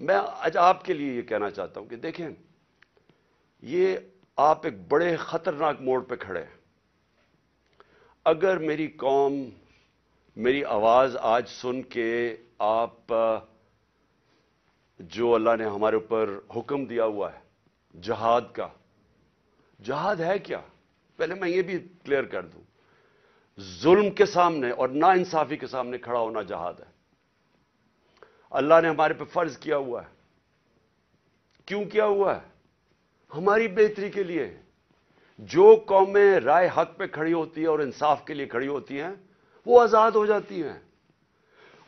میں آج آپ کے لیے یہ کہنا چاہتا ہوں کہ دیکھیں، یہ آپ ایک بڑے خطرناک موڑ پہ کھڑے ہیں۔ اگر میری قوم میری آواز آج سن کے آپ جو اللہ نے ہمارے اوپر حکم دیا ہوا ہے جہاد کا، جہاد ہے کیا؟ پہلے میں یہ بھی کلیئر کر دوں، ظلم کے سامنے اور نا انصافی کے سامنے کھڑا ہونا جہاد ہے۔ اللہ نے ہمارے پہ فرض کیا ہوا ہے۔ کیوں کیا ہوا ہے؟ ہماری بہتری کے لیے۔ جو قومیں رائے حق پہ کھڑی ہوتی ہیں اور انصاف کے لیے کھڑی ہوتی ہیں وہ آزاد ہو جاتی ہیں،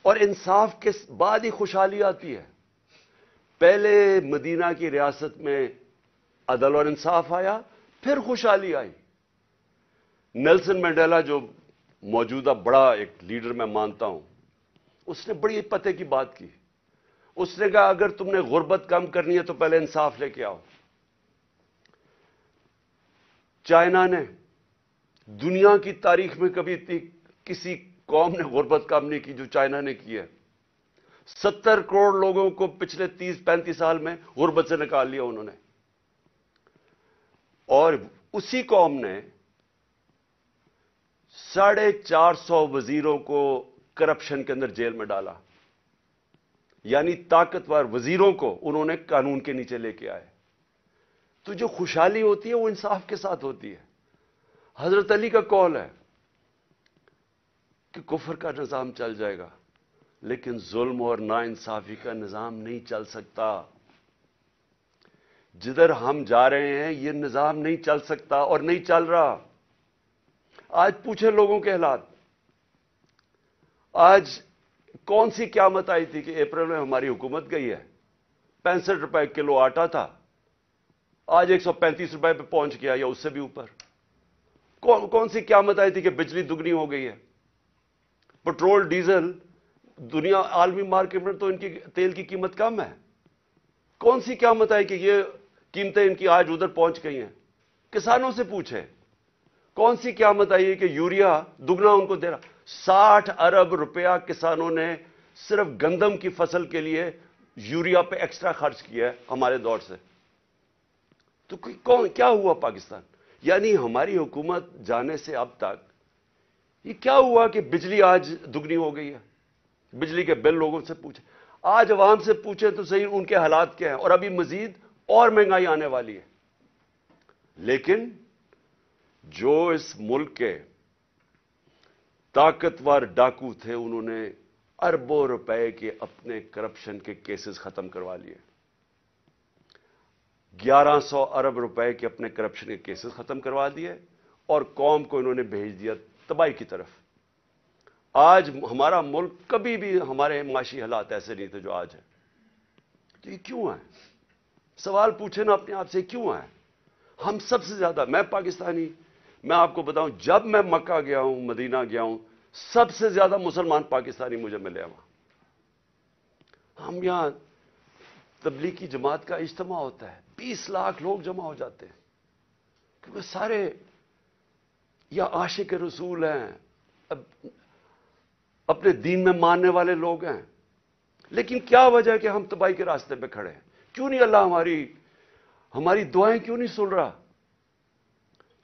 اور انصاف کے بعد ہی خوشحالی آتی ہے۔ پہلے مدینہ کی ریاست میں عدل اور انصاف آیا، پھر خوشحالی آئی۔ نیلسن منڈیلا جو موجودہ بڑا ایک لیڈر میں مانتا ہوں، اس نے بڑی پتے کی بات کی۔ اس نے کہا اگر تم نے غربت کم کرنی ہے تو پہلے انصاف لے کے آؤ۔ چائنا نے دنیا کی تاریخ میں کبھی کسی قوم نے غربت کم نہیں کی جو چائنا نے کی ہے۔ 70 کروڑ لوگوں کو پچھلے 30-35 سال میں غربت سے نکال لیا انہوں نے، اور اسی قوم نے 450 وزیروں کو کرپشن کے اندر جیل میں ڈالا، یعنی طاقتور وزیروں کو انہوں نے قانون کے نیچے لے کے آئے۔ تو جو خوشحالی ہوتی ہے وہ انصاف کے ساتھ ہوتی ہے۔ حضرت علی کا قول ہے کہ کفر کا نظام چل جائے گا لیکن ظلم اور ناانصافی کا نظام نہیں چل سکتا۔ جدھر ہم جا رہے ہیں یہ نظام نہیں چل سکتا اور نہیں چل رہا۔ آج پوچھیں لوگوں کے حالات۔ آج کون سی قیامت آئی تھی کہ اپریل میں ہماری حکومت گئی ہے؟ 65 روپے کلو آٹا تھا، آج 135 روپے پہ پہنچ گیا یا اس سے بھی اوپر۔ کون سی قیامت آئی تھی کہ بجلی دگنی ہو گئی ہے؟ پٹرول ڈیزل دنیا عالمی مارکیٹ میں تو ان کی تیل کی قیمت کم ہے۔ کون سی قیامت آئی کہ یہ قیمتیں ان کی آج ادھر پہنچ گئی ہیں؟ کسانوں سے پوچھیں کون سی قیامت آئی ہے کہ یوریا دگنا ان کو دے رہا؟ 60 ارب روپیہ کسانوں نے صرف گندم کی فصل کے لیے یوریا پہ ایکسٹرا خرچ کیا ہے ہمارے دور سے۔ تو کیا ہوا پاکستان؟ یعنی ہماری حکومت جانے سے اب تک یہ کیا ہوا کہ بجلی آج دگنی ہو گئی ہے؟ بجلی کے بل لوگوں سے پوچھیں، آج عوام سے پوچھیں تو صحیح ان کے حالات کیا ہیں، اور ابھی مزید اور مہنگائی آنے والی ہے۔ لیکن جو اس ملک کے طاقتور ڈاکو تھے انہوں نے اربوں روپے کے اپنے کرپشن کے کیسز ختم کروا لیے۔ 1100 ارب روپے کے اپنے کرپشن کے کیسز ختم کروا دیے اور قوم کو انہوں نے بھیج دیا تباہی کی طرف۔ آج ہمارا ملک، کبھی بھی ہمارے معاشی حالات ایسے نہیں تھے جو آج ہیں۔ تو یہ کیوں ہے؟ سوال پوچھیں نا اپنے آپ سے، کیوں ہے؟ ہم سب سے زیادہ، میں پاکستانی، میں آپ کو بتاؤں جب میں مکہ گیا ہوں، مدینہ گیا ہوں، سب سے زیادہ مسلمان پاکستانی مجھے ملے وہاں۔ ہم یہاں تبلیغی جماعت کا اجتماع ہوتا ہے، 20 لاکھ لوگ جمع ہو جاتے ہیں، کیونکہ سارے یا عاشق رسول ہیں، اپنے دین میں ماننے والے لوگ ہیں۔ لیکن کیا وجہ ہے کہ ہم تباہی کے راستے پہ کھڑے ہیں؟ کیوں نہیں اللہ ہماری دعائیں کیوں نہیں سن رہا؟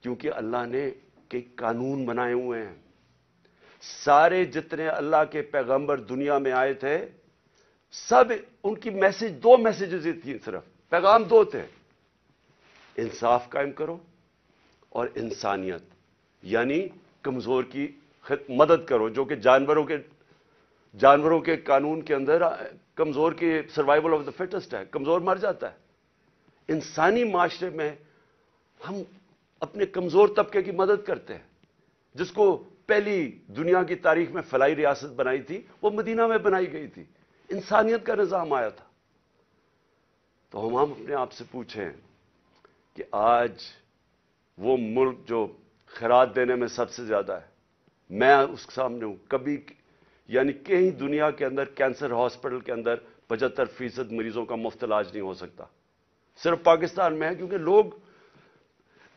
کیونکہ اللہ نے کئی قانون بنائے ہوئے ہیں۔ سارے جتنے اللہ کے پیغمبر دنیا میں آئے تھے، سب ان کی دو میسیجز ہی تھیں، صرف پیغام دو تھے: انصاف قائم کرو اور انسانیت، یعنی کمزور کی مدد کرو، جو کہ جانوروں کے قانون کے اندر کمزور کی سروائیول آف دا فٹسٹ ہے، کمزور مر جاتا ہے۔ انسانی معاشرے میں ہم اپنے کمزور طبقے کی مدد کرتے ہیں۔ جس کو پہلی دنیا کی تاریخ میں فلاحی ریاست بنائی تھی وہ مدینہ میں بنائی گئی تھی، انسانیت کا نظام آیا تھا۔ تو ہم اپنے آپ سے پوچھیں کہ آج وہ ملک جو خیرات دینے میں سب سے زیادہ ہے، میں اس کے سامنے ہوں، کبھی یعنی کہیں دنیا کے اندر کینسر ہاسپٹل کے اندر 75% مریضوں کا مفت علاج نہیں ہو سکتا، صرف پاکستان میں ہے۔ کیونکہ لوگ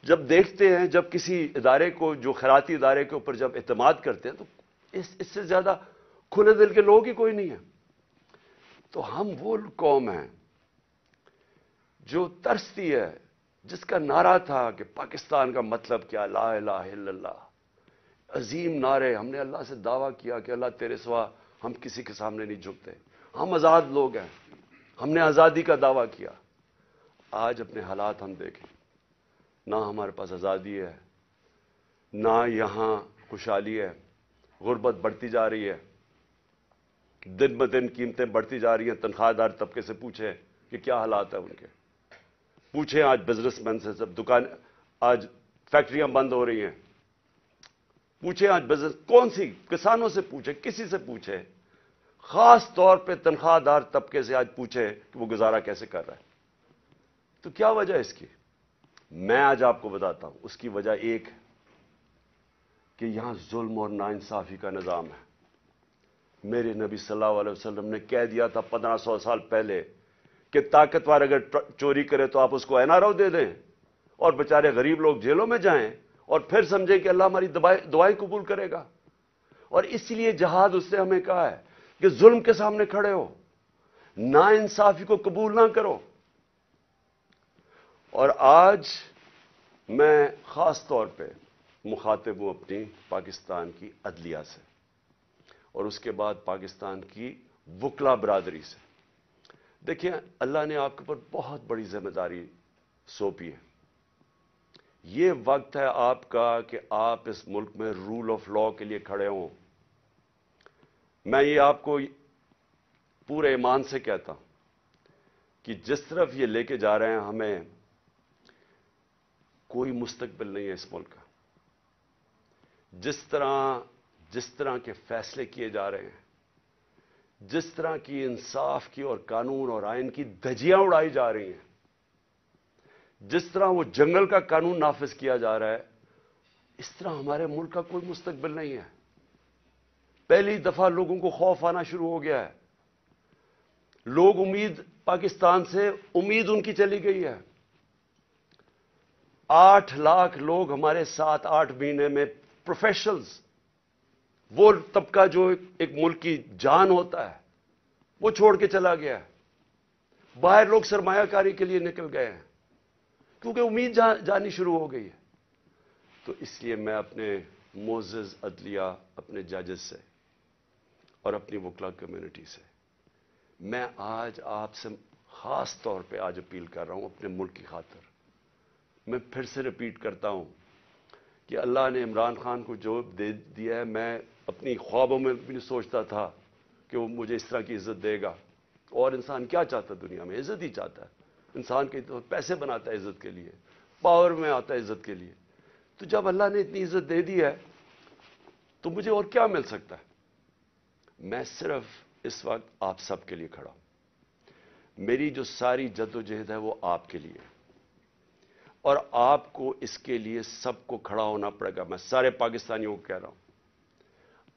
جب دیکھتے ہیں، جب کسی ادارے کو، جو خیراتی ادارے کے اوپر جب اعتماد کرتے ہیں، تو اس سے زیادہ کھلے دل کے لوگ ہی کوئی نہیں ہے۔ تو ہم وہ قوم ہیں جو ترستی ہے، جس کا نعرہ تھا کہ پاکستان کا مطلب کیا، لا الہ الا اللہ، عظیم نعرے. ہم نے اللہ سے دعویٰ کیا کہ اللہ تیرے سوا ہم کسی کے سامنے نہیں جھکتے، ہم آزاد لوگ ہیں، ہم نے آزادی کا دعویٰ کیا. آج اپنے حالات ہم دیکھیں، نہ ہمارے پاس آزادی ہے، نہ یہاں خوشحالی ہے. غربت بڑھتی جا رہی ہے، دن بدن قیمتیں بڑھتی جا رہی ہیں. تنخواہ دار طبقے سے پوچھیں کہ کیا حالات ہیں ان کے. پوچھیں آج بزنس مین سے، سب دکان، آج فیکٹریاں بند ہو رہی ہیں. پوچھیں آج بزنس، کون سی، کسانوں سے پوچھیں، کسی سے پوچھیں، خاص طور پہ تنخواہ دار طبقے سے آج پوچھیں کہ وہ گزارا کیسے کر رہا ہے. تو کیا وجہ ہے اس کی؟ میں آج آپ کو بتاتا ہوں. اس کی وجہ ایک ہے کہ یہاں ظلم اور ناانصافی کا نظام ہے. میرے نبی صلی اللہ علیہ وسلم نے کہہ دیا تھا 1500 سال پہلے کہ طاقتور اگر چوری کرے تو آپ اس کو این آر او دے دیں، اور بیچارے غریب لوگ جیلوں میں جائیں، اور پھر سمجھیں کہ اللہ ہماری دعائیں قبول کرے گا. اور اسی لیے جہاد اس نے ہمیں کہا ہے کہ ظلم کے سامنے کھڑے ہو، ناانصافی کو قبول نہ کرو. اور آج میں خاص طور پہ مخاطب ہوں اپنی پاکستان کی عدلیہ سے، اور اس کے بعد پاکستان کی وکلا برادری سے. دیکھیں، اللہ نے آپ کے اوپر بہت بڑی ذمہ داری سونپی ہے. یہ وقت ہے آپ کا کہ آپ اس ملک میں رول آف لا کے لیے کھڑے ہوں. میں یہ آپ کو پورے ایمان سے کہتا ہوں کہ جس طرف یہ لے کے جا رہے ہیں، ہمیں کوئی مستقبل نہیں ہے اس ملک کا. جس طرح کے فیصلے کیے جا رہے ہیں، جس طرح کی انصاف کی اور قانون اور آئین کی دھجیاں اڑائی جا رہی ہیں، جس طرح وہ جنگل کا قانون نافذ کیا جا رہا ہے، اس طرح ہمارے ملک کا کوئی مستقبل نہیں ہے. پہلی دفعہ لوگوں کو خوف آنا شروع ہو گیا ہے. لوگ پاکستان سے امید ان کی چلی گئی ہے. 8 لاکھ لوگ ہمارے 7-8 مہینے میں پروفیشنلز، وہ طبقہ جو ایک ملک کی جان ہوتا ہے، وہ چھوڑ کے چلا گیا ہے. باہر لوگ سرمایہ کاری کے لیے نکل گئے ہیں کیونکہ امید جانی شروع ہو گئی ہے. تو اس لیے میں اپنے معزز عدلیہ، اپنے ججز سے اور اپنی وکلا کمیونٹی سے، میں آج آپ سے خاص طور پہ آج اپیل کر رہا ہوں اپنے ملک کی خاطر. میں پھر سے ریپیٹ کرتا ہوں کہ اللہ نے عمران خان کو جو دے دیا ہے، میں اپنی خوابوں میں بھی نہیں سوچتا تھا کہ وہ مجھے اس طرح کی عزت دے گا. اور انسان کیا چاہتا ہے دنیا میں؟ عزت ہی چاہتا ہے. انسان کے پیسے بناتا ہے عزت کے لیے، پاور میں آتا ہے عزت کے لیے. تو جب اللہ نے اتنی عزت دے دی ہے تو مجھے اور کیا مل سکتا ہے؟ میں صرف اس وقت آپ سب کے لیے کھڑا ہوں. میری جو ساری جدوجہد ہے وہ آپ کے لیے، اور آپ کو اس کے لیے سب کو کھڑا ہونا پڑے گا. میں سارے پاکستانیوں کو کہہ رہا ہوں،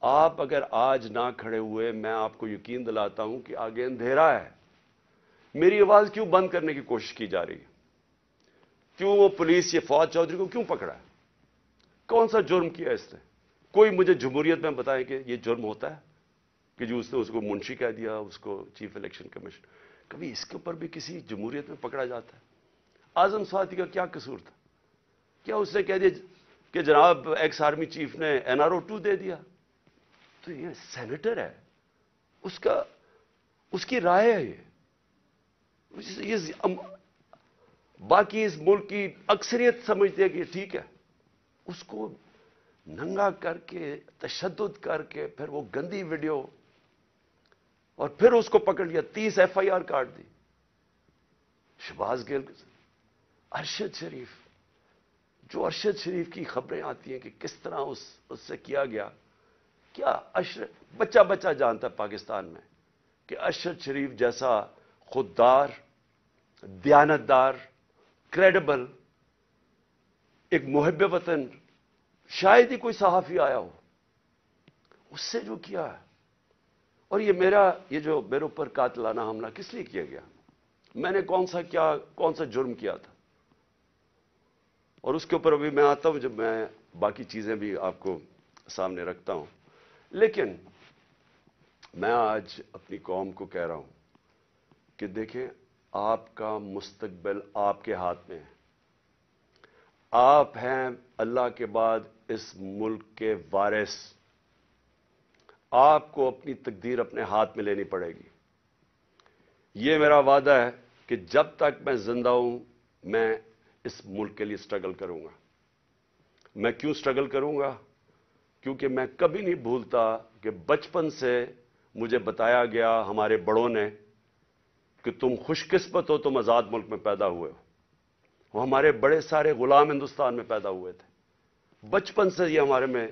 آپ اگر آج نہ کھڑے ہوئے، میں آپ کو یقین دلاتا ہوں کہ آگے اندھیرا ہے. میری آواز کیوں بند کرنے کی کوشش کی جا رہی ہے؟ کیوں وہ پولیس یہ فواد چودھری کو کیوں پکڑا ہے؟ کون سا جرم کیا اس نے؟ کوئی مجھے جمہوریت میں بتائے کہ یہ جرم ہوتا ہے کہ جو اس نے اس کو منشی کہہ دیا، اس کو چیف الیکشن کمیشن. کبھی اس کے اوپر بھی کسی جمہوریت میں پکڑا جاتا ہے؟ اعظم سواتی کا کیا قصور تھا؟ کیا اس نے کہہ دیا کہ جناب ایکس آرمی چیف نے NRO 2 دے دیا؟ تو یہ سینیٹر ہے، اس کی رائے ہے. یہ باقی اس ملک کی اکثریت سمجھتے ہیں کہ یہ ٹھیک ہے. اس کو ننگا کر کے، تشدد کر کے، پھر وہ گندی ویڈیو، اور پھر اس کو پکڑ لیا، 30 FIR کاٹ دی. شہباز گل، ارشد شریف، جو ارشد شریف کی خبریں آتی ہیں کہ کس طرح اس سے کیا گیا. کیا بچہ جانتا ہے پاکستان میں کہ ارشد شریف جیسا خوددار، دیانتدار، کریڈیبل، ایک محب وطن، شاید ہی کوئی صحافی آیا ہو. اس سے جو کیا ہے، اور یہ جو میرے اوپر قاتلانہ حملہ کس لیے کیا گیا؟ میں نے کون سا جرم کیا تھا؟ اور اس کے اوپر ابھی میں آتا ہوں جب میں باقی چیزیں بھی آپ کو سامنے رکھتا ہوں. لیکن میں آج اپنی قوم کو کہہ رہا ہوں کہ دیکھیں آپ کا مستقبل آپ کے ہاتھ میں ہے. آپ ہیں اللہ کے بعد اس ملک کے وارث. آپ کو اپنی تقدیر اپنے ہاتھ میں لینی پڑے گی. یہ میرا وعدہ ہے کہ جب تک میں زندہ ہوں میں اس ملک کے لیے سٹرگل کروں گا. میں کیوں سٹرگل کروں گا؟ کیونکہ میں کبھی نہیں بھولتا کہ بچپن سے مجھے بتایا گیا ہمارے بڑوں نے کہ تم خوش قسمت ہو، تم آزاد ملک میں پیدا ہوئے ہو. وہ ہمارے بڑے سارے غلام ہندوستان میں پیدا ہوئے تھے. بچپن سے یہ ہمارے میں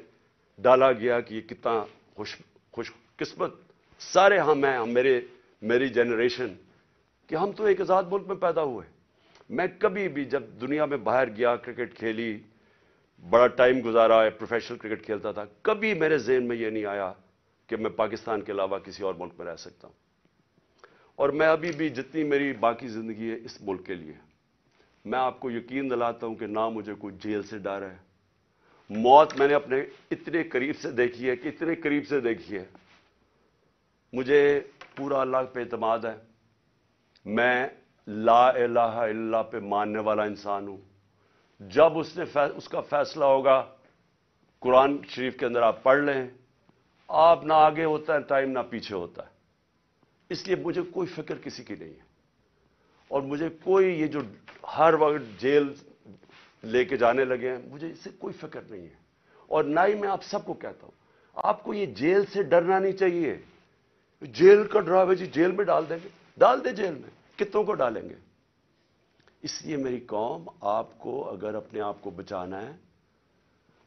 ڈالا گیا کہ یہ کتنا خوش قسمت سارے ہم ہیں، میری جنریشن، کہ ہم تو ایک آزاد ملک میں پیدا ہوئے. میں کبھی بھی جب دنیا میں باہر گیا، کرکٹ کھیلی، بڑا ٹائم گزارا ہے، پروفیشنل کرکٹ کھیلتا تھا، کبھی میرے ذہن میں یہ نہیں آیا کہ میں پاکستان کے علاوہ کسی اور ملک میں رہ سکتا ہوں. اور میں ابھی بھی جتنی میری باقی زندگی ہے اس ملک کے لیے. میں آپ کو یقین دلاتا ہوں کہ نہ مجھے کوئی جیل سے ڈر ہے. موت میں نے اپنے اتنے قریب سے دیکھی ہے کہ اتنے قریب سے دیکھی ہے. مجھے پورا اللہ پہ اعتماد ہے. میں لا الہ الا اللہ پہ ماننے والا انسان ہوں. جب اس کا فیصلہ ہوگا، قرآن شریف کے اندر آپ پڑھ لیں، آپ نہ آگے ہوتا ہے ٹائم نہ پیچھے ہوتا ہے. اس لیے مجھے کوئی فکر کسی کی نہیں ہے. اور مجھے کوئی یہ جو ہر وقت جیل لے کے جانے لگے ہیں، مجھے اس سے کوئی فکر نہیں ہے. اور نہ ہی میں آپ سب کو کہتا ہوں آپ کو یہ جیل سے ڈرنا نہیں چاہیے. جیل کا ڈراوے جی جیل میں ڈال دیں گے، ڈال دیں جیل میں، کتنوں کو ڈالیں گے. اس لیے میری قوم، آپ کو اگر اپنے آپ کو بچانا ہے،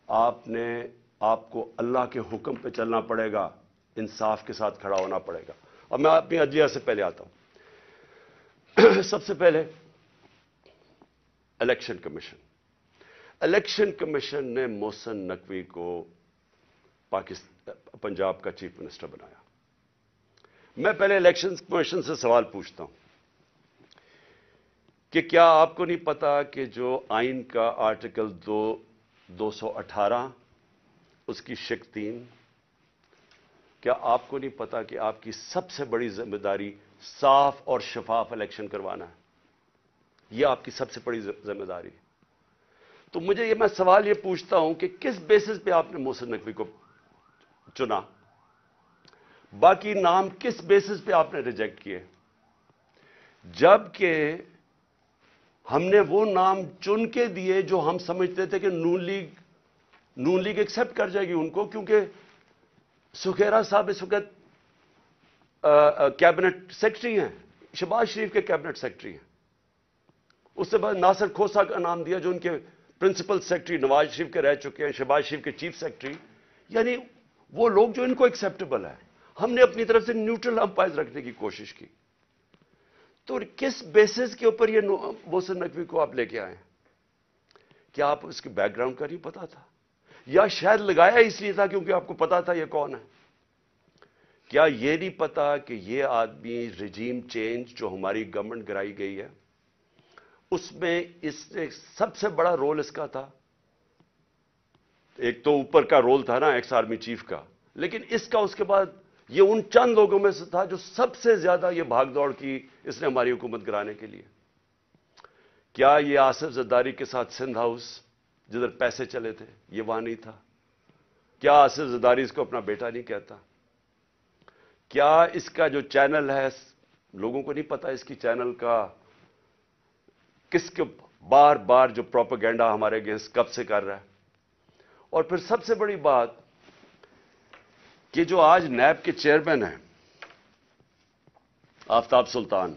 آپ کو اللہ کے حکم پہ چلنا پڑے گا، انصاف کے ساتھ کھڑا ہونا پڑے گا. اب میں اپنی عدلیہ سے پہلے آتا ہوں. سب سے پہلے الیکشن کمیشن. الیکشن کمیشن نے محسن نقوی کو پنجاب کا چیف منسٹر بنایا. میں پہلے الیکشن کمیشن سے سوال پوچھتا ہوں کہ کیا آپ کو نہیں پتا کہ جو آئین کا آرٹیکل 218 اس کی شق 3، کیا آپ کو نہیں پتا کہ آپ کی سب سے بڑی ذمہ داری صاف اور شفاف الیکشن کروانا ہے؟ یہ آپ کی سب سے بڑی ذمہ داری ہے. تو مجھے میں سوال یہ پوچھتا ہوں کہ کس بیسس پہ آپ نے محسن نقوی کو چنا؟ باقی نام کس بیسس پہ آپ نے ریجیکٹ کیے؟ جبکہ ہم نے وہ نام چن کے دیے جو ہم سمجھتے تھے کہ نون لیگ ایکسپٹ کر جائے گی ان کو، کیونکہ سکھیرا صاحب اس وقت کیبنٹ سیکرٹری ہیں، شہباز شریف کے کیبنٹ سیکرٹری ہیں. اس سے بعد ناصر کھوسہ کا نام دیا جو ان کے پرنسپل سیکرٹری نواز شریف کے رہ چکے ہیں، شہباز شریف کے چیف سیکرٹری. یعنی وہ لوگ جو ان کو ایکسیپٹیبل ہے. ہم نے اپنی طرف سے نیوٹرل امپائر رکھنے کی کوشش کی. تو کس بیسس کے اوپر یہ محسن نقوی کو آپ لے کے آئے؟ کیا آپ اس کے بیک گراؤنڈ کا نہیں پتا تھا؟ یا شاید لگایا اس لیے تھا کیونکہ آپ کو پتا تھا یہ کون ہے؟ کیا یہ نہیں پتا کہ یہ آدمی رجیم چینج جو ہماری گورنمنٹ گرائی گئی ہے اس میں اس نے سب سے بڑا رول اس کا تھا. ایک تو اوپر کا رول تھا نا ایکس آرمی چیف کا، لیکن اس کا اس کے بعد یہ ان چند لوگوں میں سے تھا جو سب سے زیادہ یہ بھاگ دوڑ کی اس نے ہماری حکومت گرانے کے لیے. کیا یہ آصف زرداری کے ساتھ سندھ ہاؤس جدھر پیسے چلے تھے یہ وہاں نہیں تھا؟ کیا آصف زرداری اس کو اپنا بیٹا نہیں کہتا؟ کیا اس کا جو چینل ہے لوگوں کو نہیں پتا اس کی چینل کا کس کے بار بار جو پروپیگنڈا ہمارے اگینسٹ کب سے کر رہا ہے؟ اور پھر سب سے بڑی بات کہ جو آج نیب کے چیئرمین ہیں آفتاب سلطان،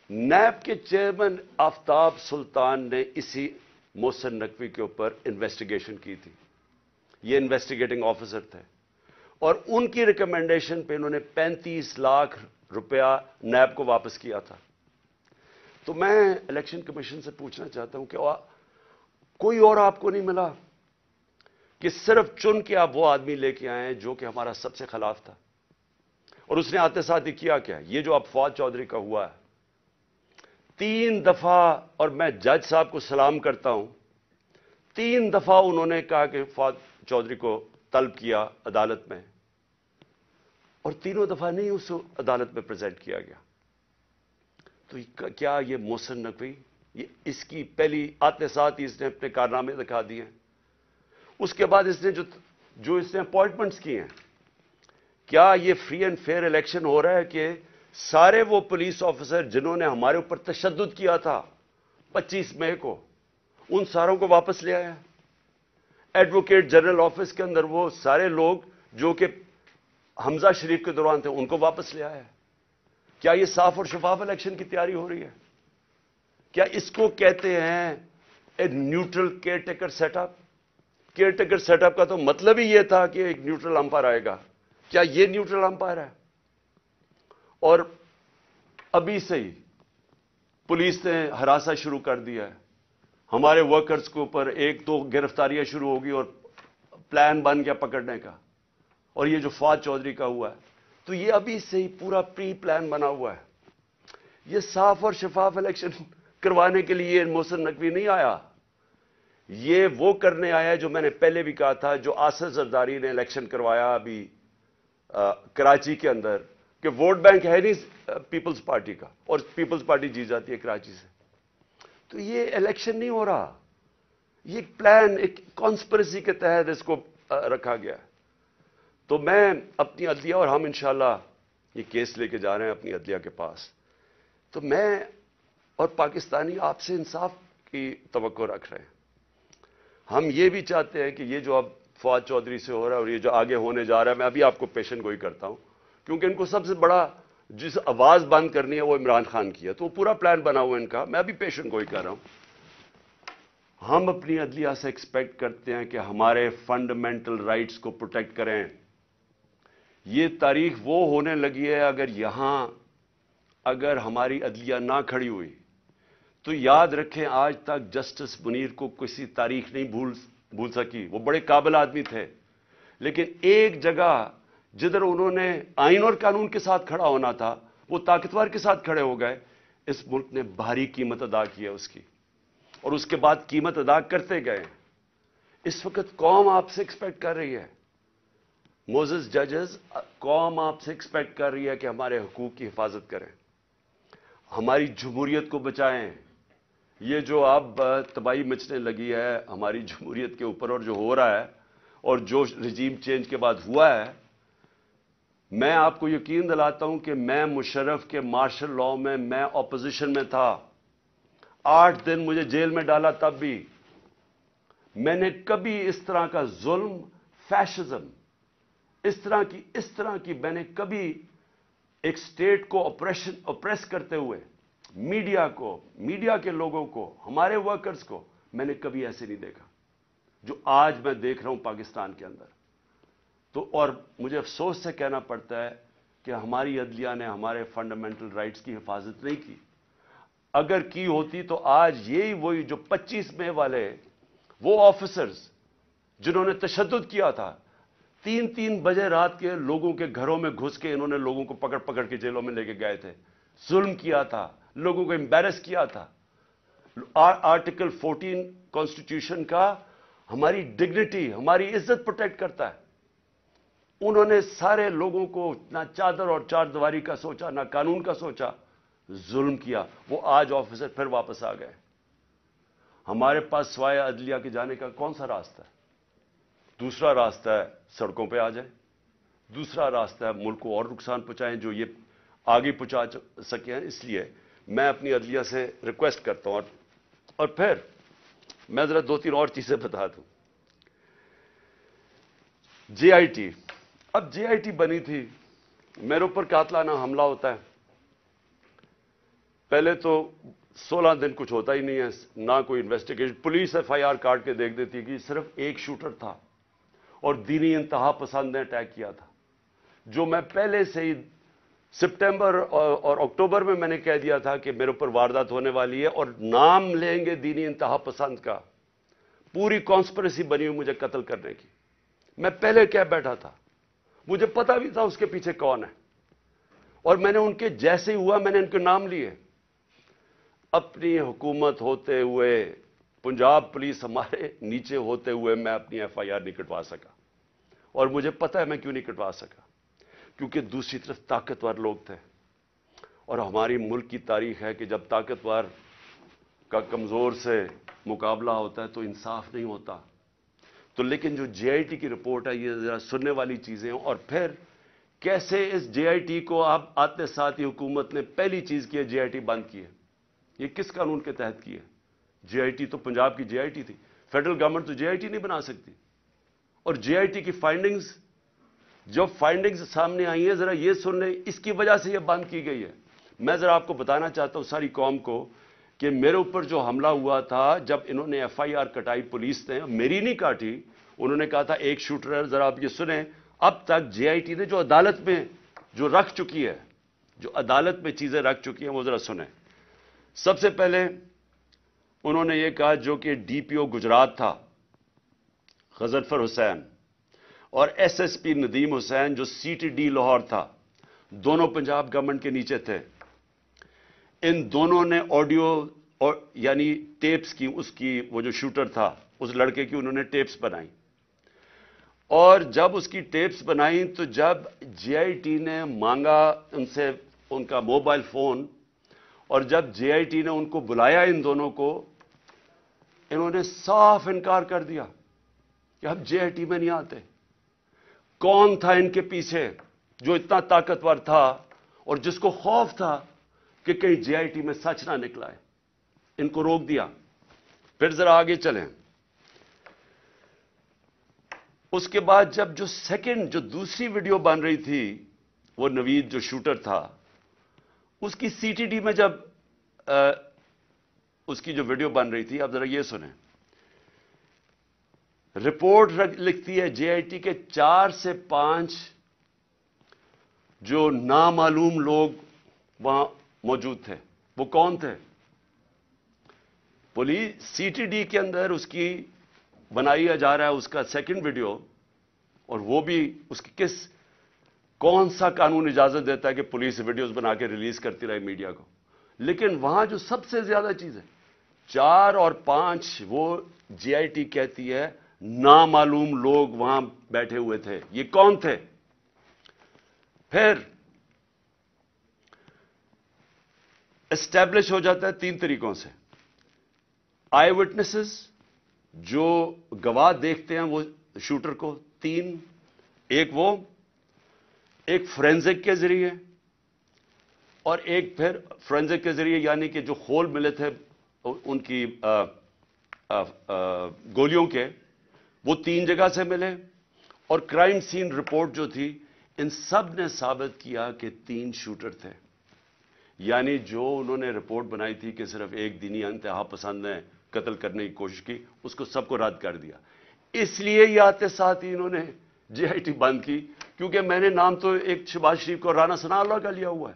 نیب کے چیئرمین آفتاب سلطان نے اسی محسن نقوی کے اوپر انویسٹیگیشن کی تھی. یہ انویسٹیگیٹنگ آفیسر تھے اور ان کی ریکمنڈیشن پہ انہوں نے 35 لاکھ روپیہ نیب کو واپس کیا تھا. تو میں الیکشن کمیشن سے پوچھنا چاہتا ہوں کہ کوئی اور آپ کو نہیں ملا کہ صرف چن کے آپ وہ آدمی لے کے آئے ہیں جو کہ ہمارا سب سے خلاف تھا؟ اور اس نے آتے ساتھ ہی کیا کیا؟ یہ جو اب فواد چودھری کا ہوا ہے 3 دفعہ، اور میں جج صاحب کو سلام کرتا ہوں، 3 دفعہ انہوں نے کہا کہ فواد چودھری کو طلب کیا عدالت میں، اور تینوں دفعہ نہیں اس عدالت میں پریزنٹ کیا گیا. تو کیا یہ محسن نقوی اس کی پہلی آتے ساتھ ہی اس نے اپنے کارنامے دکھا دیے. اس کے بعد اس نے جو اس نے اپوائنٹمنٹس کی ہیں, کیا یہ فری اینڈ فیئر الیکشن ہو رہا ہے کہ سارے وہ پولیس آفیسر جنہوں نے ہمارے اوپر تشدد کیا تھا 25 مئی کو, ان ساروں کو واپس لے آیا؟ ایڈوکیٹ جنرل آفس کے اندر وہ سارے لوگ جو کہ حمزہ شریف کے دوران تھے, ان کو واپس لے آیا؟ کیا یہ صاف اور شفاف الیکشن کی تیاری ہو رہی ہے؟ کیا اس کو کہتے ہیں a neutral caretaker set up? Caretaker set up کا تو مطلب ہی یہ تھا کہ ایک نیوٹرل امپائر آئے گا. کیا یہ نیوٹرل امپائر ہے؟ اور ابھی سے ہی پولیس نے ہراساں شروع کر دیا ہے ہمارے ورکرز کے اوپر. 1-2 گرفتاریاں شروع ہوگی اور پلان بن گیا پکڑنے کا. اور یہ جو فواد چودھری کا ہوا ہے, تو یہ ابھی سے ہی پورا پری پلان بنا ہوا ہے. یہ صاف اور شفاف الیکشن کروانے کے لیے محسن نقوی نہیں آیا, یہ وہ کرنے آیا جو میں نے پہلے بھی کہا تھا, جو آصف زرداری نے الیکشن کروایا ابھی کراچی کے اندر, کہ ووٹ بینک ہے نہیں پیپلز پارٹی کا, اور پیپلز پارٹی جیت جاتی ہے کراچی سے. تو یہ الیکشن نہیں ہو رہا, یہ ایک پلان, ایک کانسپریسی کے تحت اس کو رکھا گیا ہے. تو میں اپنی عدلیہ, اور ہم انشاءاللہ یہ کیس لے کے جا رہے ہیں اپنی عدلیہ کے پاس, تو میں اور پاکستانی آپ سے انصاف کی توقع رکھ رہے ہیں. ہم یہ بھی چاہتے ہیں کہ یہ جو اب فواد چودھری سے ہو رہا ہے اور یہ جو آگے ہونے جا رہا ہے, میں ابھی آپ کو پیشن گوئی کرتا ہوں, کیونکہ ان کو سب سے بڑا جس آواز بند کرنی ہے وہ عمران خان کی ہے, تو وہ پورا پلان بنا ہوا ہے ان کا. میں ابھی پیشن گوئی کر رہا ہوں. ہم اپنی عدلیہ سے ایکسپیکٹ کرتے ہیں کہ ہمارے فنڈامنٹل رائٹس کو پروٹیکٹ کریں. یہ تاریخ وہ ہونے لگی ہے, اگر ہماری عدلیہ نہ کھڑی ہوئی تو یاد رکھیں آج تک جسٹس منیر کو کسی تاریخ نہیں بھول سکی. وہ بڑے قابل آدمی تھے, لیکن ایک جگہ جدھر انہوں نے آئین اور قانون کے ساتھ کھڑا ہونا تھا وہ طاقتور کے ساتھ کھڑے ہو گئے. اس ملک نے بھاری قیمت ادا کی ہے اس کی, اور اس کے بعد قیمت ادا کرتے گئے. اس وقت قوم آپ سے ایکسپیکٹ کر رہی ہے, موزز ججز, قوم آپ سے ایکسپیکٹ کر رہی ہے کہ ہمارے حقوق کی حفاظت کریں, ہماری جمہوریت کو بچائیں. یہ جو اب تباہی مچنے لگی ہے ہماری جمہوریت کے اوپر, اور جو ہو رہا ہے اور جو رجیم چینج کے بعد ہوا ہے, میں آپ کو یقین دلاتا ہوں کہ میں مشرف کے مارشل لاء میں اپوزیشن میں تھا. 8 دن مجھے جیل میں ڈالا, تب بھی میں نے کبھی اس طرح کا ظلم, فیشزم, اس طرح کی میں نے کبھی ایک سٹیٹ کو اپریس کرتے ہوئے میڈیا کے لوگوں کو, ہمارے ورکرز کو, میں نے کبھی ایسے نہیں دیکھا جو آج میں دیکھ رہا ہوں پاکستان کے اندر. تو اور مجھے افسوس سے کہنا پڑتا ہے کہ ہماری عدلیہ نے ہمارے فنڈامنٹل رائٹس کی حفاظت نہیں کی. اگر کی ہوتی تو آج یہی وہی جو 25 مئی والے وہ آفیسرز جنہوں نے تشدد کیا تھا, 3 بجے رات کے لوگوں کے گھروں میں گھس کے انہوں نے لوگوں کو پکڑ کے جیلوں میں لے کے گئے تھے, ظلم کیا تھا, لوگوں کو امبیرس کیا تھا. آرٹیکل 14 کانسٹیٹیوشن کا ہماری ڈگنیٹی, ہماری عزت پروٹیکٹ کرتا ہے. انہوں نے سارے لوگوں کو نہ چادر اور چار دیواری کا سوچا, نہ قانون کا سوچا, ظلم کیا. وہ آج آفیسر پھر واپس آ گئے. ہمارے پاس سوائے عدلیہ کے جانے کا کون سا راستہ ہے؟ دوسرا راستہ ہے سڑکوں پہ آ جائیں, دوسرا راستہ ہے ملک کو اور نقصان پہنچائیں جو یہ آگے پہنچا سکے ہیں. اس لیے میں اپنی عدلیہ سے ریکویسٹ کرتا ہوں. اور پھر میں ذرا 2-3 اور چیزیں بتا دوں. جے آئی ٹی, اب جے آئی ٹی بنی تھی, میرے اوپر قاتلانہ حملہ ہوتا ہے. پہلے تو 16 دن کچھ ہوتا ہی نہیں ہے, نہ کوئی investigation. Police F I R کاٹ کے دیکھ دیتی کہ صرف ایک شوٹر تھا اور دینی انتہا پسند نے اٹیک کیا تھا, جو میں پہلے سے ہی سپٹمبر اور اکتوبر میں نے کہہ دیا تھا کہ میرے اوپر واردات ہونے والی ہے اور نام لیں گے دینی انتہا پسند کا. پوری کانسپریسی بنی ہوئی مجھے قتل کرنے کی. میں پہلے کہہ بیٹھا تھا, مجھے پتا بھی تھا اس کے پیچھے کون ہے, اور میں نے ان کے جیسے ہی ہوا میں نے ان کے نام لیے. اپنی حکومت ہوتے ہوئے, پنجاب پولیس ہمارے نیچے ہوتے ہوئے میں اپنی ایف آئی آر نہیں کٹوا سکا. اور مجھے پتا ہے میں کیوں نہیں کٹوا سکا, کیونکہ دوسری طرف طاقتور لوگ تھے. اور ہماری ملک کی تاریخ ہے کہ جب طاقتور کا کمزور سے مقابلہ ہوتا ہے تو انصاف نہیں ہوتا. تو لیکن جو جے آئی ٹی کی رپورٹ ہے یہ ذرا سننے والی چیزیں ہیں. اور پھر کیسے اس جے آئی ٹی کو آپ آتے ساتھ ہی حکومت نے پہلی چیز کی ہے جے آئی ٹی بند کی ہے. یہ کس قانون کے تحت کی ہے؟ جے آئی ٹی تو پنجاب کی جے آئی ٹی تھی. فیڈرل گورنمنٹ تو جے آئی ٹی نہیں بنا سکتی. اور جے آئی ٹی کی فائنڈنگز، جو فائنڈنگز سامنے آئی ہیں ذرا یہ سن لیں، اس کی وجہ سے یہ بند کی گئی ہے. میں ذرا آپ کو بتانا چاہتا ہوں ساری قوم کو کہ میرے اوپر جو حملہ ہوا تھا جب انہوں نے ایف آئی آر کٹائی پولیس نے، میری نہیں کاٹی، انہوں نے کہا تھا ایک شوٹر ہے. ذرا آپ یہ سنیں اب تک جے آئی ٹی نے جو عدالت میں جو رکھ چکی ہے، جو عدالت میں چیزیں رکھ چکی ہیں وہ ذرا سنیں. سب سے پہلے انہوں نے یہ کہا جو کہ ڈی پی او گجرات تھا غضنفر حسین اور ایس ایس پی ندیم حسین جو سی ٹی ڈی لاہور تھا، دونوں پنجاب گورنمنٹ کے نیچے تھے. ان دونوں نے آڈیو یعنی ٹیپس کی، اس کی وہ جو شوٹر تھا اس لڑکے کی، انہوں نے ٹیپس بنائی. اور جب اس کی ٹیپس بنائی تو جب جے آئی ٹی نے مانگا ان سے ان کا موبائل فون، اور جب جے آئی ٹی نے ان کو بلایا ان دونوں کو، انہوں نے صاف انکار کر دیا کہ ہم جے آئی ٹی میں نہیں آتے. کون تھا ان کے پیچھے جو اتنا طاقتور تھا اور جس کو خوف تھا کہ کہیں جے آئی ٹی میں سچ نہ نکلا ہے؟ ان کو روک دیا. پھر ذرا آگے چلیں. اس کے بعد جب جو سیکنڈ جو دوسری ویڈیو بن رہی تھی، وہ نوید جو شوٹر تھا اس کی سی ٹی ڈی میں جب اس کی جو ویڈیو بن رہی تھی، اب ذرا یہ سنیں. رپورٹ لکھتی ہے جے آئی ٹی کے 4 سے 5 جو نامعلوم لوگ وہاں موجود تھے. وہ کون تھے؟ پولیس سی ٹی ڈی کے اندر اس کی بنایا جا رہا ہے اس کا سیکنڈ ویڈیو، اور وہ بھی اس کی کون سا قانون اجازت دیتا ہے کہ پولیس ویڈیوز بنا کے ریلیز کرتی رہے میڈیا کو؟ لیکن وہاں جو سب سے زیادہ چیز ہے 4 اور 5 وہ جے آئی ٹی کہتی ہے نامعلوم لوگ وہاں بیٹھے ہوئے تھے. یہ کون تھے؟ پھر اسٹیبلش ہو جاتا ہے 3 طریقوں سے. آئی وٹنسز جو گواہ دیکھتے ہیں وہ شوٹر کو 3، ایک فورینزک کے ذریعے، اور ایک پھر فورینزک کے ذریعے یعنی کہ جو خول ملے تھے ان کی گولیوں کے، وہ 3 جگہ سے ملے. اور کرائم سین رپورٹ جو تھی، ان سب نے ثابت کیا کہ 3 شوٹر تھے. یعنی جو انہوں نے رپورٹ بنائی تھی کہ صرف ایک دینی انتہا پسند نے قتل کرنے کی کوشش کی، اس کو سب کو رد کر دیا. اس لیے یہ آتے ساتھ ہی انہوں نے جے آئی ٹی بند کی، کیونکہ میں نے نام تو ایک شہباز شریف کو رانا ثناء اللہ کا لیا ہوا ہے،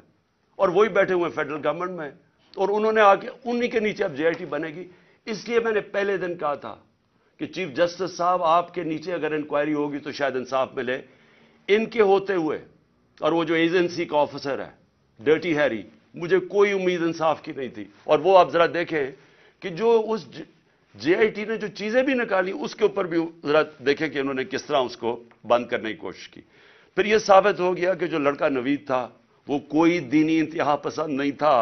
اور وہی بیٹھے ہوئے ہیں فیڈرل گورنمنٹ میں، اور انہوں نے آ کے انہی کے نیچے اب جے آئی ٹی بنے گی. اس لیے میں نے پہلے دن کہا تھا کہ چیف جسٹس صاحب آپ کے نیچے اگر انکوائری ہوگی تو شاید انصاف ملے. ان کے ہوتے ہوئے، اور وہ جو ایجنسی کا آفیسر ہے ڈرٹی ہیری، مجھے کوئی امید انصاف کی نہیں تھی. اور وہ آپ ذرا دیکھیں کہ جو اس جے آئی ٹی نے جو چیزیں بھی نکالی اس کے اوپر بھی ذرا دیکھیں کہ انہوں نے کس طرح اس کو بند کرنے کی کوشش کی. پھر یہ ثابت ہو گیا کہ جو لڑکا نوید تھا وہ کوئی دینی انتہا پسند نہیں تھا،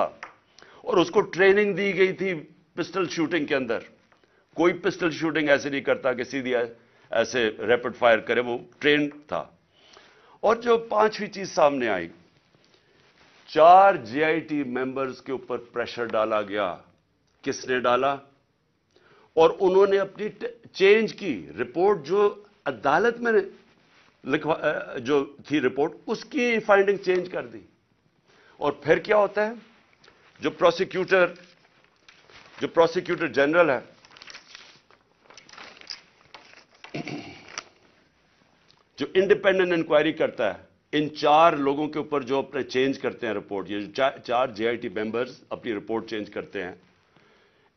اور اس کو ٹریننگ دی گئی تھی پسٹل شوٹنگ کے اندر. کوئی پسٹل شوٹنگ ایسے نہیں کرتا کہ سیدھی ایسے ریپڈ فائر کرے، وہ ٹرینڈ تھا. اور جو 5ویں چیز سامنے آئی، 4 جے آئی ٹی ممبرز کے اوپر پریشر ڈالا گیا. کس نے ڈالا؟ اور انہوں نے اپنی چینج کی رپورٹ، جو عدالت میں جو تھی رپورٹ، اس کی فائنڈنگ چینج کر دی. اور پھر کیا ہوتا ہے؟ جو پروسیکیوٹر جنرل ہے، جو انڈیپینڈنٹ انکوائری کرتا ہے ان 4 لوگوں کے اوپر جو اپنے چینج کرتے ہیں رپورٹ، یہ جو 4 جے آئی ٹی ممبرز اپنی رپورٹ چینج کرتے ہیں،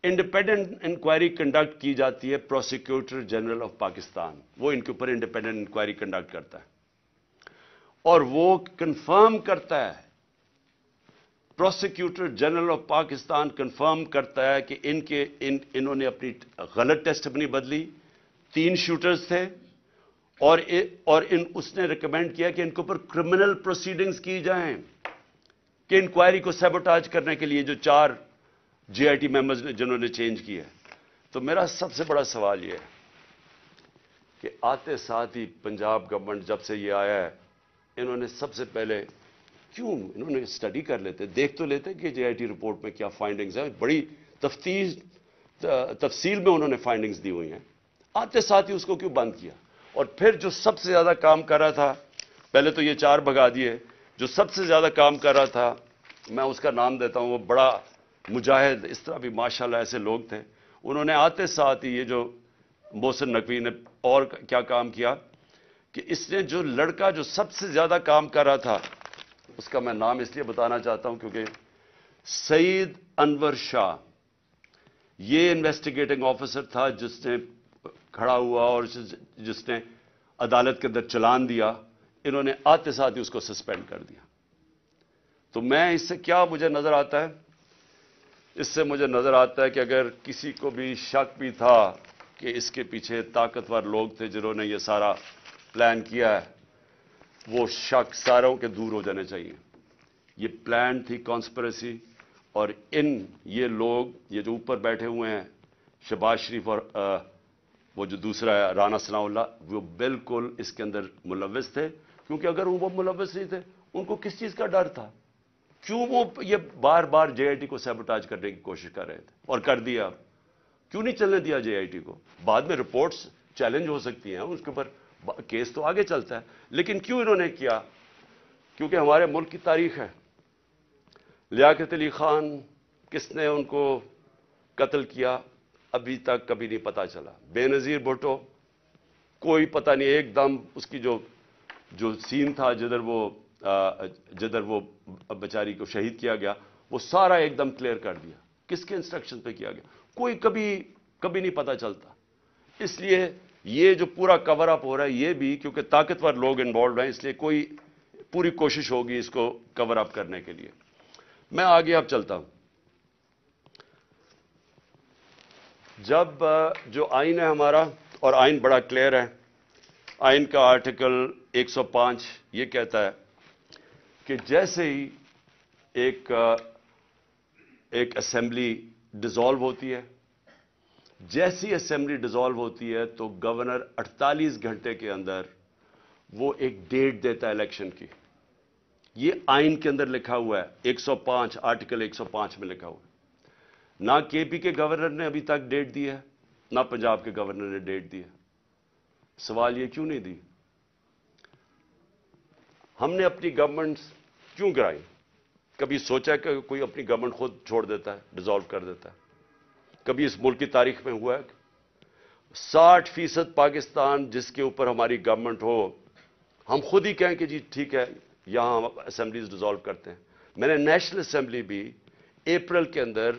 انڈیپینڈنٹ انکوائری کنڈکٹ کی جاتی ہے پروسیکیوٹر جنرل آف پاکستان. وہ ان کے اوپر انڈیپینڈنٹ انکوائری کنڈکٹ کرتا ہے، اور وہ کنفرم کرتا ہے، prosecutor general of Pakistan confirm کرتا ہے کہ انہوں نے اپنی غلط ٹیسٹ اپنی بدلی. 3 شوٹرز تھے، اور اس نے ریکمینڈ کیا کہ ان کے اوپر کرمنل پروسیڈنگز کی جائیں. کہ انکوائری کو سیبوٹاج کرنے کے لیے جو 4 جے آئی ٹی ممبرز نے جنہوں نے چینج کیا ہے. تو میرا سب سے بڑا سوال یہ ہے کہ آتے ساتھ ہی پنجاب گورنمنٹ جب سے یہ آیا ہے, انہوں نے سب سے پہلے کیوں انہوں نے اسٹڈی کر لیتے, دیکھ تو لیتے کہ جے آئی ٹی رپورٹ میں کیا فائنڈنگز ہیں, بڑی تفصیل میں انہوں نے فائنڈنگز دی ہوئی ہیں. آتے ساتھ ہی اس کو کیوں بند کیا؟ اور پھر جو سب سے زیادہ کام کر رہا تھا, پہلے تو یہ 4 بھگا دیے, جو سب سے زیادہ کام کر رہا تھا, میں اس کا نام دیتا ہوں, وہ بڑا مجاہد, اس طرح بھی ماشاءاللہ ایسے لوگ تھے, انہوں نے آتے ساتھ ہی یہ جو محسن نقوی نے اور کیا کام کیا کہ اس نے جو لڑکا جو سب سے زیادہ کام کر رہا تھا, اس کا میں نام اس لیے بتانا چاہتا ہوں کیونکہ سعید انور شاہ, یہ انویسٹیگیٹنگ آفیسر تھا جس نے کھڑا ہوا اور جس نے عدالت کے اندر چلان دیا, انہوں نے آتے ساتھ ہی اس کو سسپینڈ کر دیا. تو میں اس سے کیا مجھے نظر آتا ہے, اس سے مجھے نظر آتا ہے کہ اگر کسی کو بھی شک بھی تھا کہ اس کے پیچھے طاقتور لوگ تھے جنہوں نے یہ سارا پلان کیا ہے, وہ شک ساروں کے دور ہو جانے چاہیے. یہ پلان تھی کانسپریسی, اور یہ لوگ یہ جو اوپر بیٹھے ہوئے ہیں شہباز شریف اور وہ جو دوسرا ہے رانا ثناء اللہ, وہ بالکل اس کے اندر ملوث تھے. کیونکہ اگر وہ ملوث نہیں تھے, ان کو کس چیز کا ڈر تھا؟ کیوں وہ یہ بار بار جے آئی ٹی کو سیبوٹاج کرنے کی کوشش کر رہے تھے, اور کر دیا. کیوں نہیں چلنے دیا جے آئی ٹی کو؟ بعد میں رپورٹس چیلنج ہو سکتی ہیں, اس کے اوپر کیس تو آگے چلتا ہے, لیکن کیوں انہوں نے کیا؟ کیونکہ ہمارے ملک کی تاریخ ہے. لیاقت علی خان کس نے ان کو قتل کیا ابھی تک کبھی نہیں پتا چلا. بے نظیر بھٹو کوئی پتہ نہیں, ایک دم اس کی جو سین تھا جدھر وہ بیچاری کو شہید کیا گیا, وہ سارا ایک دم کلیئر کر دیا. کس کے انسٹرکشن پہ کیا گیا کوئی کبھی نہیں پتا چلتا. اس لیے یہ جو پورا کور اپ ہو رہا ہے, یہ بھی کیونکہ طاقتور لوگ انوالوڈ ہیں, اس لیے کوئی پوری کوشش ہوگی اس کو کور اپ کرنے کے لیے. میں آگے اب چلتا ہوں. جب جو آئین ہے ہمارا, اور آئین بڑا کلیئر ہے, آئین کا آرٹیکل 105 یہ کہتا ہے کہ جیسے ہی ایک اسمبلی ڈیزالو ہوتی ہے, جیسی اسمبلی ڈیزالو ہوتی ہے تو گورنر 48 گھنٹے کے اندر وہ ایک ڈیٹ دیتا ہے الیکشن کی. یہ آئین کے اندر لکھا ہوا ہے, 105 آرٹیکل 105 میں لکھا ہوا ہے. نہ کے پی کے گورنر نے ابھی تک ڈیٹ دی ہے, نہ پنجاب کے گورنر نے ڈیٹ دی ہے. سوال یہ کیوں نہیں دی؟ ہم نے اپنی گورنمنٹ کیوں گرائی؟ کبھی سوچا کہ کوئی اپنی گورنمنٹ خود چھوڑ دیتا ہے, ڈیزالو کر دیتا ہے؟ کبھی اس ملک کی تاریخ میں ہوا ہے؟ 60% پاکستان جس کے اوپر ہماری گورنمنٹ ہو, ہم خود ہی کہیں کہ جی ٹھیک ہے یہاں ہم اسمبلیز ڈیزالو کرتے ہیں. میں نے نیشنل اسمبلی بھی اپریل کے اندر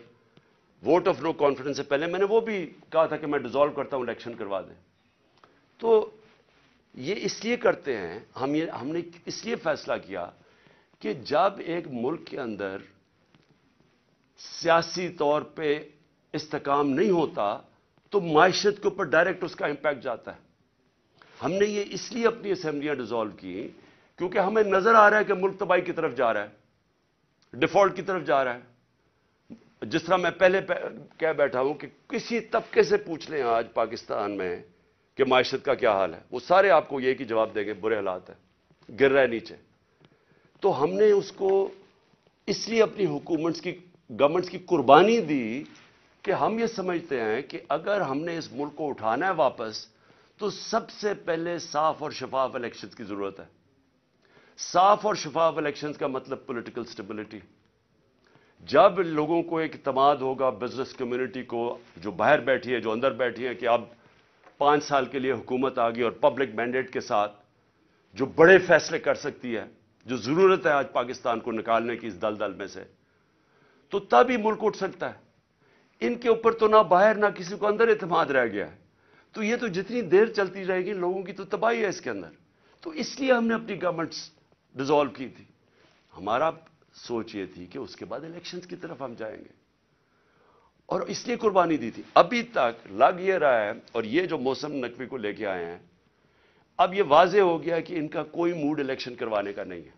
ووٹ آف نو کانفیڈنس سے پہلے میں نے وہ بھی کہا تھا کہ میں ڈیزالو کرتا ہوں, الیکشن کروا دیں. تو یہ اس لیے کرتے ہیں, ہم نے اس لیے فیصلہ کیا کہ جب ایک ملک کے اندر سیاسی طور پہ استحکام نہیں ہوتا تو معیشت کے اوپر ڈائریکٹ اس کا امپیکٹ جاتا ہے. ہم نے یہ اس لیے اپنی اسمبلیاں ڈیزالو کی کیونکہ ہمیں نظر آ رہا ہے کہ ملک تباہی کی طرف جا رہا ہے, ڈیفالٹ کی طرف جا رہا ہے. جس طرح میں پہلے کہہ بیٹھا ہوں کہ کسی طبقے سے پوچھ لیں آج پاکستان میں کہ معیشت کا کیا حال ہے, وہ سارے آپ کو یہی جواب دیں گے برے حالات ہیں, گر رہا ہے نیچے. تو ہم نے اس کو اس لیے اپنی گورنمنٹس کی قربانی دی کہ ہم یہ سمجھتے ہیں کہ اگر ہم نے اس ملک کو اٹھانا ہے واپس تو سب سے پہلے صاف اور شفاف الیکشنز کی ضرورت ہے. صاف اور شفاف الیکشنز کا مطلب پولیٹیکل سٹیبلٹی. جب لوگوں کو ایک اعتماد ہوگا, بزنس کمیونٹی کو جو باہر بیٹھی ہے جو اندر بیٹھی ہے, کہ اب 5 سال کے لیے حکومت آ گئی اور پبلک مینڈیٹ کے ساتھ جو بڑے فیصلے کر سکتی ہے, جو ضرورت ہے آج پاکستان کو نکالنے کی اس دلدل میں سے, تو تب ہی ملک اٹھ سکتا ہے. ان کے اوپر تو نہ باہر نہ کسی کو اندر اعتماد رہ گیا ہے. تو یہ تو جتنی دیر چلتی رہے گی لوگوں کی تو تباہی ہے اس کے اندر. تو اس لیے ہم نے اپنی گورنمنٹس ڈیزالو کی تھی. ہمارا سوچ یہ تھی کہ اس کے بعد الیکشنز کی طرف ہم جائیں گے, اور اس لیے قربانی دی تھی. ابھی تک لگ یہ رہا ہے, اور یہ جو محسن نقوی کو لے کے آئے ہیں, اب یہ واضح ہو گیا کہ ان کا کوئی موڈ الیکشن کروانے کا نہیں ہے.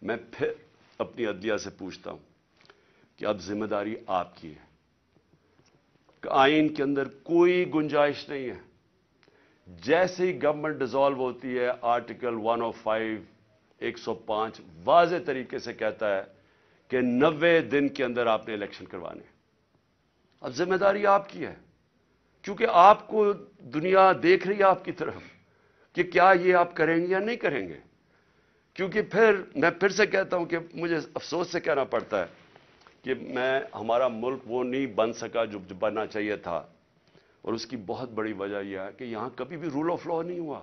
میں پھر اپنی عدلیہ سے پوچھتا ہوں کہ اب ذمہ داری آپ کی ہے کہ آئین کے اندر کوئی گنجائش نہیں ہے. جیسے ہی گورنمنٹ ڈیزالو ہوتی ہے آرٹیکل 105 105 واضح طریقے سے کہتا ہے کہ 90 دن کے اندر آپ نے الیکشن کروانے. اب ذمہ داری آپ کی ہے کیونکہ آپ کو دنیا دیکھ رہی ہے آپ کی طرف کہ کیا یہ آپ کریں گے یا نہیں کریں گے. کیونکہ میں پھر سے کہتا ہوں کہ مجھے افسوس سے کہنا پڑتا ہے کہ ہمارا ملک وہ نہیں بن سکا جو بننا چاہیے تھا. اور اس کی بہت بڑی وجہ یہ ہے کہ یہاں کبھی بھی رول آف لا نہیں ہوا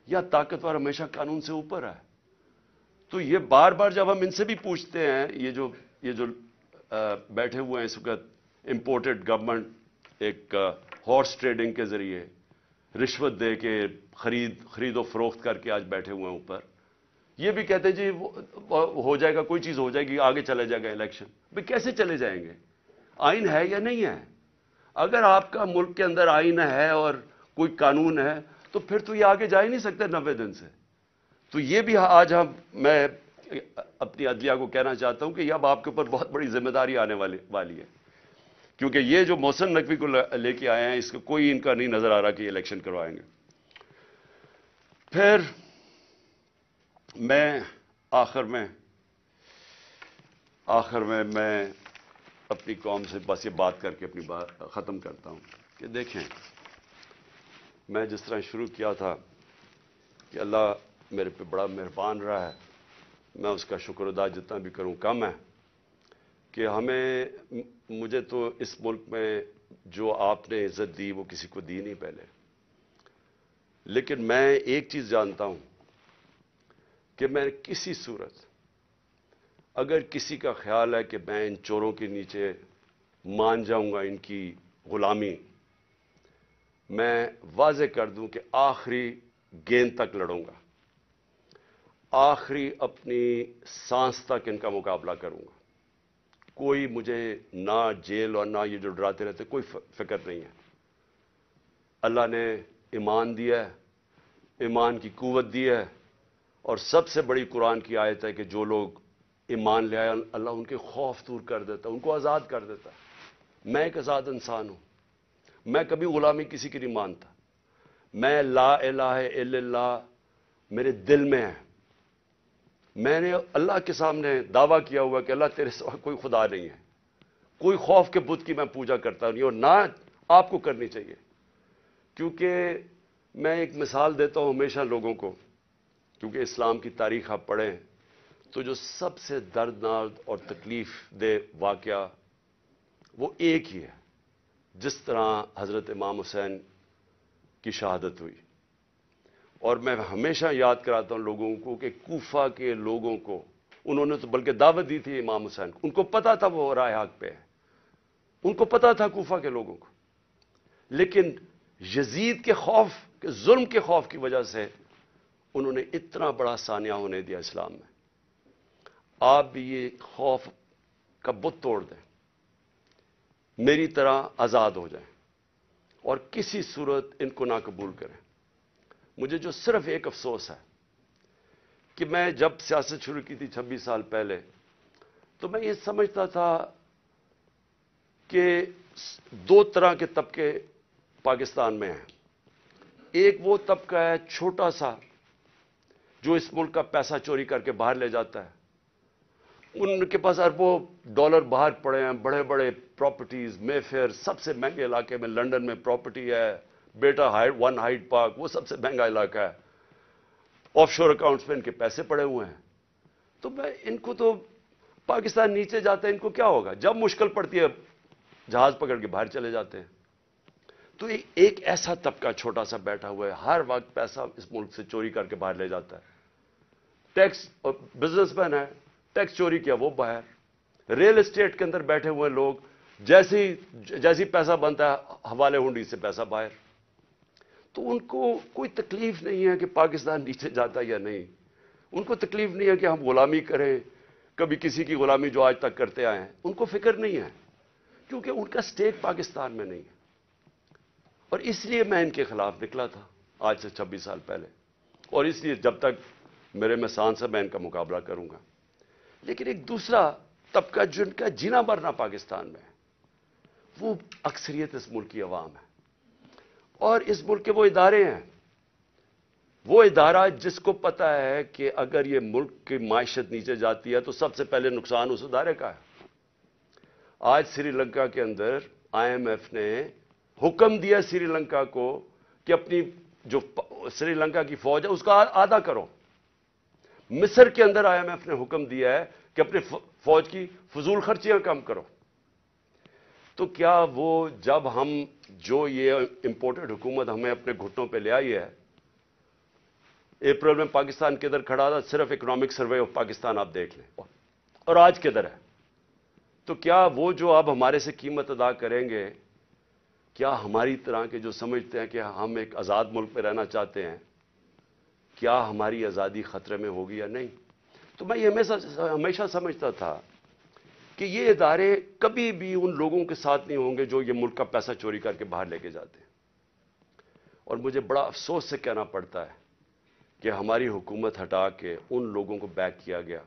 یا طاقتور ہمیشہ قانون سے اوپر ہے. تو یہ بار بار جب ہم ان سے بھی پوچھتے ہیں یہ جو بیٹھے ہوئے ہیں اس وقت امپورٹڈ گورنمنٹ ایک ہارس ٹریڈنگ کے ذریعے رشوت دے کے خرید و فروخت کر کے آج بیٹھے ہوئے ہیں اوپر, یہ بھی کہتے ہیں جی ہو جائے گا, کوئی چیز ہو جائے گی, آگے چلے جائے گا الیکشن. بھئی کیسے چلے جائیں گے؟ آئین ہے یا نہیں ہے؟ اگر آپ کا ملک کے اندر آئین ہے اور کوئی قانون ہے تو پھر تو یہ آگے جا ہی نہیں سکتے 90 دن سے. تو یہ بھی آج میں اپنی عدلیہ کو کہنا چاہتا ہوں کہ اب آپ کے اوپر بہت بڑی ذمہ داری آنے والی ہے, کیونکہ یہ جو محسن نقوی کو لے کے آئے ہیں اس کو کوئی ان کا نہیں نظر آ رہا کہ یہ الیکشن کروائیں گے. پھر میں آخر میں اپنی قوم سے بس یہ بات کر کے اپنی بات ختم کرتا ہوں کہ دیکھیں, میں جس طرح شروع کیا تھا کہ اللہ میرے پہ بڑا مہربان رہا ہے, میں اس کا شکر ادا جتنا بھی کروں کم ہے کہ مجھے تو اس ملک میں جو آپ نے عزت دی وہ کسی کو دی نہیں پہلے. لیکن میں ایک چیز جانتا ہوں کہ میں کسی صورت اگر کسی کا خیال ہے کہ میں ان چوروں کے نیچے مان جاؤں گا ان کی غلامی, میں واضح کر دوں کہ آخری گیند تک لڑوں گا, آخری اپنی سانس تک ان کا مقابلہ کروں گا. کوئی مجھے نہ جیل اور نہ یہ جو ڈراتے رہتے کوئی فکر نہیں ہے. اللہ نے ایمان دیا ہے, ایمان کی قوت دی ہے, اور سب سے بڑی قرآن کی آیت ہے کہ جو لوگ ایمان لے آئے اللہ ان کے خوف دور کر دیتا, ان کو آزاد کر دیتا. میں ایک آزاد انسان ہوں, میں کبھی غلامی کسی کی نہیں مانتا. میں لا الہ الا اللہ میرے دل میں ہے. میں نے اللہ کے سامنے دعویٰ کیا ہوا کہ اللہ تیرے سوا کوئی خدا نہیں ہے, کوئی خوف کے بت کی میں پوجا کرتا نہیں, اور نہ آپ کو کرنی چاہیے. کیونکہ میں ایک مثال دیتا ہوں ہمیشہ لوگوں کو, کیونکہ اسلام کی تاریخ آپ پڑھیں تو جو سب سے دردناک اور تکلیف دہ واقعہ وہ ایک ہی ہے, جس طرح حضرت امام حسین کی شہادت ہوئی. اور میں ہمیشہ یاد کراتا ہوں لوگوں کو کہ کوفہ کے لوگوں کو انہوں نے تو بلکہ دعوت دی تھی امام حسین کو, ان کو پتا تھا وہ رائے حق پہ ہے, ان کو پتا تھا کوفہ کے لوگوں کو, لیکن یزید کے خوف کے ظلم کے خوف کی وجہ سے انہوں نے اتنا بڑا سانیہ ہونے دیا اسلام میں. آپ بھی یہ خوف کا بت توڑ دیں, میری طرح آزاد ہو جائیں, اور کسی صورت ان کو نہ قبول کریں. مجھے جو صرف ایک افسوس ہے کہ میں جب سیاست شروع کی تھی 26 سال پہلے, تو میں یہ سمجھتا تھا کہ 2 طرح کے طبقے پاکستان میں ہیں. ایک وہ طبقہ ہے چھوٹا سا جو اس ملک کا پیسہ چوری کر کے باہر لے جاتا ہے, ان کے پاس اربوں ڈالر باہر پڑے ہیں, بڑے بڑے پراپرٹیز, مے فیئر سب سے مہنگے علاقے میں لنڈن میں پراپرٹی ہے, بیٹا ون ہائیڈ پارک وہ سب سے مہنگا علاقہ ہے, آف شور اکاؤنٹس میں ان کے پیسے پڑے ہوئے ہیں. تو میں ان کو تو پاکستان نیچے جاتا ہے, ان کو کیا ہوگا, جب مشکل پڑتی ہے جہاز پکڑ کے باہر چلے جاتے ہیں. تو ایک ایسا طبقہ چھوٹا سا بیٹھا ہوا ہے, ہر وقت پیسہ اس ملک سے چوری کر کے باہر لے جاتا ہے. ٹیکس بزنس مین ہے, ٹیکس چوری کیا وہ باہر. ریل اسٹیٹ کے اندر بیٹھے ہوئے لوگ جیسی پیسہ بنتا ہے حوالے ہنڈی سے پیسہ باہر. تو ان کو کوئی تکلیف نہیں ہے کہ پاکستان نیچے جاتا یا نہیں, ان کو تکلیف نہیں ہے کہ ہم غلامی کریں, کبھی کسی کی غلامی جو آج تک کرتے آئے ہیں ان کو فکر نہیں ہے, کیونکہ ان کا سٹیک پاکستان میں نہیں ہے. اور اس لیے میں ان کے خلاف نکلا تھا آج سے 26 سال پہلے, اور اس لیے جب تک میرے میں سانس ہے میں ان کا مقابلہ کروں گا. لیکن ایک دوسرا طبقہ جن کا جینا مرنا پاکستان میں وہ اکثریت اس ملک کی عوام ہے. اور اس ملک کے وہ ادارے ہیں, وہ ادارہ جس کو پتا ہے کہ اگر یہ ملک کی معیشت نیچے جاتی ہے تو سب سے پہلے نقصان اس ادارے کا ہے. آج سری لنکا کے اندر آئی ایم ایف نے حکم دیا سری لنکا کو کہ اپنی جو سری لنکا کی فوج ہے اس کا آدھا کرو. مصر کے اندر آئی ایم ایف نے حکم دیا ہے کہ اپنی فوج کی فضول خرچیاں کم کرو. تو کیا وہ جب ہم جو یہ امپورٹڈ حکومت ہمیں اپنے گھٹنوں پہ لے آئی ہے, اپریل میں پاکستان کدھر کھڑا تھا, صرف اکنامک سروے آف پاکستان آپ دیکھ لیں, اور آج کدھر ہے. تو کیا وہ جو اب ہمارے سے قیمت ادا کریں گے, کیا ہماری طرح کے جو سمجھتے ہیں کہ ہم ایک آزاد ملک میں رہنا چاہتے ہیں, کیا ہماری آزادی خطرے میں ہوگی یا نہیں؟ تو میں یہ ہمیشہ سمجھتا تھا کہ یہ ادارے کبھی بھی ان لوگوں کے ساتھ نہیں ہوں گے جو یہ ملک کا پیسہ چوری کر کے باہر لے کے جاتے ہیں. اور مجھے بڑا افسوس سے کہنا پڑتا ہے کہ ہماری حکومت ہٹا کے ان لوگوں کو بیک کیا گیا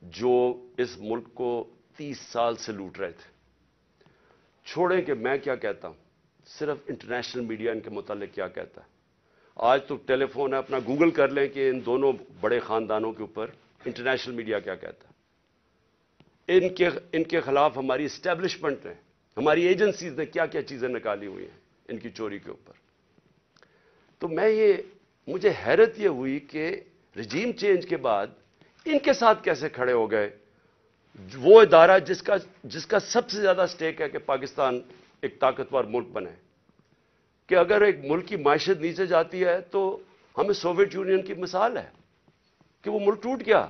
جو اس ملک کو 30 سال سے لوٹ رہے تھے. چھوڑیں کہ میں کیا کہتا ہوں, صرف انٹرنیشنل میڈیا ان کے متعلق کیا کہتا ہے. آج تو ٹیلی فون ہے, اپنا گوگل کر لیں کہ ان دونوں بڑے خاندانوں کے اوپر انٹرنیشنل میڈیا کیا کہتا ہے. ان کے خلاف ہماری اسٹیبلشمنٹ نے, ہماری ایجنسیز نے کیا کیا چیزیں نکالی ہوئی ہیں ان کی چوری کے اوپر. تو مجھے حیرت یہ ہوئی کہ رجیم چینج کے بعد ان کے ساتھ کیسے کھڑے ہو گئے وہ ادارہ جس کا سب سے زیادہ سٹیک ہے کہ پاکستان ایک طاقتور ملک بنے. کہ اگر ایک ملک کی معیشت نیچے جاتی ہے تو ہمیں سوویت یونین کی مثال ہے کہ وہ ملک ٹوٹ گیا,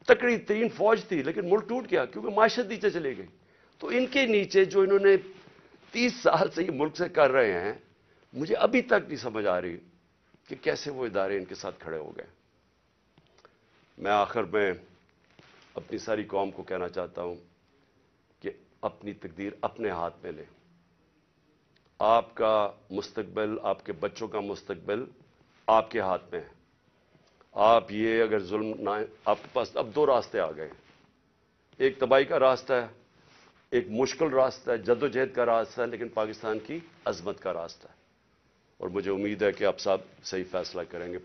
تکڑی ترین فوج تھی لیکن ملک ٹوٹ گیا کیونکہ معیشت نیچے چلی گئی. تو ان کے نیچے جو انہوں نے 30 سال سے یہ ملک سے کر رہے ہیں, مجھے ابھی تک نہیں سمجھ آ رہی کہ کیسے وہ ادارے ان کے ساتھ کھڑے ہو گئے. میں آخر میں اپنی ساری قوم کو کہنا چاہتا ہوں کہ اپنی تقدیر اپنے ہاتھ میں لیں. آپ کا مستقبل, آپ کے بچوں کا مستقبل آپ کے ہاتھ میں ہے. آپ یہ اگر ظلم نہ, آپ کے پاس اب 2 راستے آ گئے, ایک تباہی کا راستہ ہے, ایک مشکل راستہ ہے, جدوجہد کا راستہ ہے, لیکن پاکستان کی عظمت کا راستہ ہے. اور مجھے امید ہے کہ آپ سب صحیح فیصلہ کریں گے.